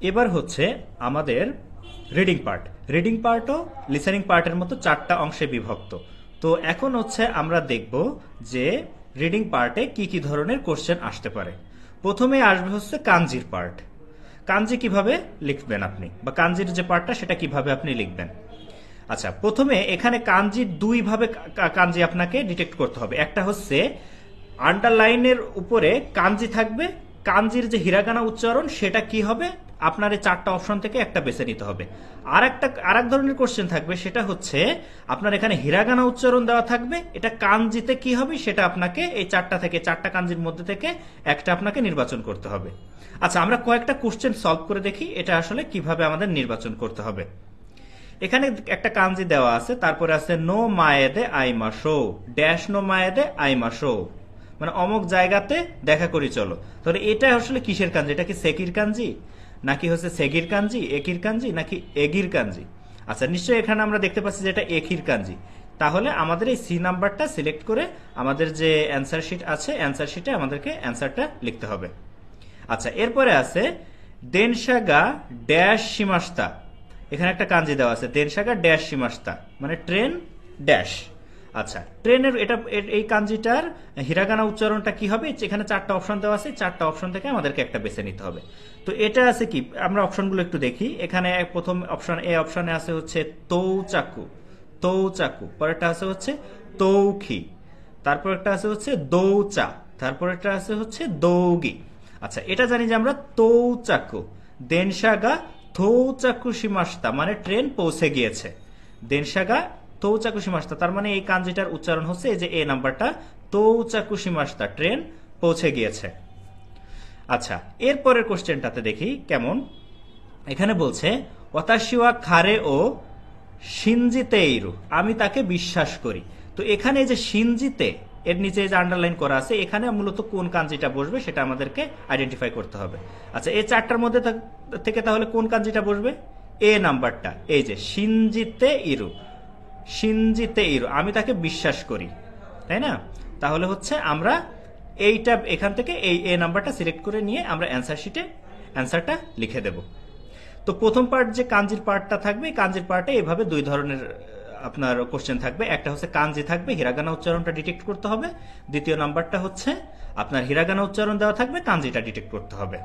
এবার হচ্ছে আমাদের রিডিং পার্ট। রিডিং পার্টও লিসেনিং পার্টের মতো 4টা অংশে বিভক্ত। তো এখন হচ্ছে আমরা দেখব যে রিডিং পার্টে কি কি ধরনের কোশ্চেন আসতে পারে। প্রথমে আসবে হচ্ছে কাঞ্জির পার্ট। কাঞ্জি কিভাবে লিখবেন আপনি, বা কাঞ্জির যে পার্টটা সেটা কিভাবে আপনি লিখবেন। আচ্ছা, প্রথমে এখানে কাঞ্জির দুইভাবে কাঞ্জি আপনাকে ডিটেক্ট করতে হবে। একটা হচ্ছে আন্ডারলাইনের উপরে কাঞ্জি থাকবে, কাঞ্জির যে হিরাগানা উচ্চারণ সেটা কি হবে আপনার এই 4টা অপশন থেকে একটা বেছে নিতে হবে। আর এক ধরনের কোশ্চেন থাকবে, সেটা হচ্ছে আপনার এখানে হিরাগানা উচ্চারণ দেওয়া থাকবে, এটা কাঞ্জিতে কি হবে সেটা আপনাকে এই 4টা কাঞ্জির মধ্যে থেকে একটা আপনাকে নির্বাচন করতে হবে। আচ্ছা, আমরা কয়েকটা কোশ্চেন সলভ করে দেখি এটা আসলে কিভাবে আমাদের নির্বাচন করতে হবে। এখানে একটা কাঞ্জি দেওয়া আছে, তারপরে আছে নো মায়েদে আইমাশো, ড্যাশ নো মায়েদে আইমাশো, মানে অমুক জায়গাতে দেখা করি চলো। তাহলে এটা আসলে কিসের কাঞ্জি? এটা কি সেকির কাঞ্জি, নাকি হচ্ছে সেগির কাঞ্জি, একির কাঞ্জি, নাকি এগির কাঞ্জি? আচ্ছা, নিশ্চয়ই এখানে আমরা দেখতে পাচ্ছি যে এটা একির কাঞ্জি। তাহলে আমাদের এই সি নাম্বারটা সিলেক্ট করে আমাদের যে অ্যান্সার শিট আছে অ্যান্সার শিটে আমাদেরকে অ্যান্সারটা লিখতে হবে। আচ্ছা, এরপরে আছে দেনসাগা ড্যাশ সীমাস্তা। এখানে একটা কাঞ্জি দেওয়া আছে দেনসাগা ড্যাশ সীমাস্তা, মানে ট্রেন ড্যাশ। আচ্ছা, ট্রেনের এই কাঞ্জিটার হিরাগানা উচ্চারণটা কি হবে? এখানে 4টা অপশন দেওয়া আছে, 4টা অপশন থেকে আমাদেরকে একটা বেছে নিতে হবে। তো এটা আছে কি, আমরা অপশনগুলো একটু দেখি। এখানে প্রথম অপশন এ অপশনে আছে হচ্ছে তৌচাকু, তৌচাকু। পরেরটা আছে হচ্ছে তৌখি, তারপর একটা আছে হচ্ছে দৌচা, তারপর একটা আছে হচ্ছে দৌগি। আচ্ছা, এটা জানি যে আমরা তৌচাকু দেনসাগা থৌচাকু সীমাস্তা, মানে ট্রেন পৌঁছে গিয়েছে। দেনসাগা তৌচাকু সীমাস্তা, তার মানে এই কাঞ্জিটার উচ্চারণ হচ্ছে এই যে এ নাম্বারটা, তৌচাকু সীমাস্তা, ট্রেন পৌঁছে গিয়েছে। আচ্ছা, এরপরের কোশ্চেনটাতে দেখি কেমন। এখানে বলছে ওয়াতাশিওয়া খারে ও শিনজিতেইরু, আমি তাকে বিশ্বাস করি। তো এখানে যে শিনজিতে এর নিচে যে আন্ডারলাইন করা আছে, এখানে মূলত কোন কাঞ্জিটা বসবে সেটা আমাদেরকে আইডেন্টিফাই করতে হবে। আচ্ছা, এই 4টার মধ্যে থেকে তাহলে কোন কাঞ্জিটা বসবে? এ নাম্বারটা, এই যে শিনজিতে ইরু, শিনজিতে ইরু, আমি তাকে বিশ্বাস করি, তাই না? তাহলে হচ্ছে আমরা এইটা এখান থেকে এই এ নাম্বারটা সিলেক্ট করে নিয়ে আমরা অ্যান্সার শিটে অ্যান্সারটা লিখে দেব। তো প্রথম পার্ট যে কাঞ্জির পার্টটা থাকবে, কাঞ্জির পার্টে এভাবে দুই ধরনের আপনার কোশ্চেন থাকবে। একটা হচ্ছে কাঞ্জি থাকবে, হিরাগানা উচ্চারণটা ডিটেক্ট করতে হবে। দ্বিতীয় নাম্বারটা হচ্ছে আপনার হিরাগানা উচ্চারণ দেওয়া থাকবে, কাঞ্জিটা ডিটেক্ট করতে হবে।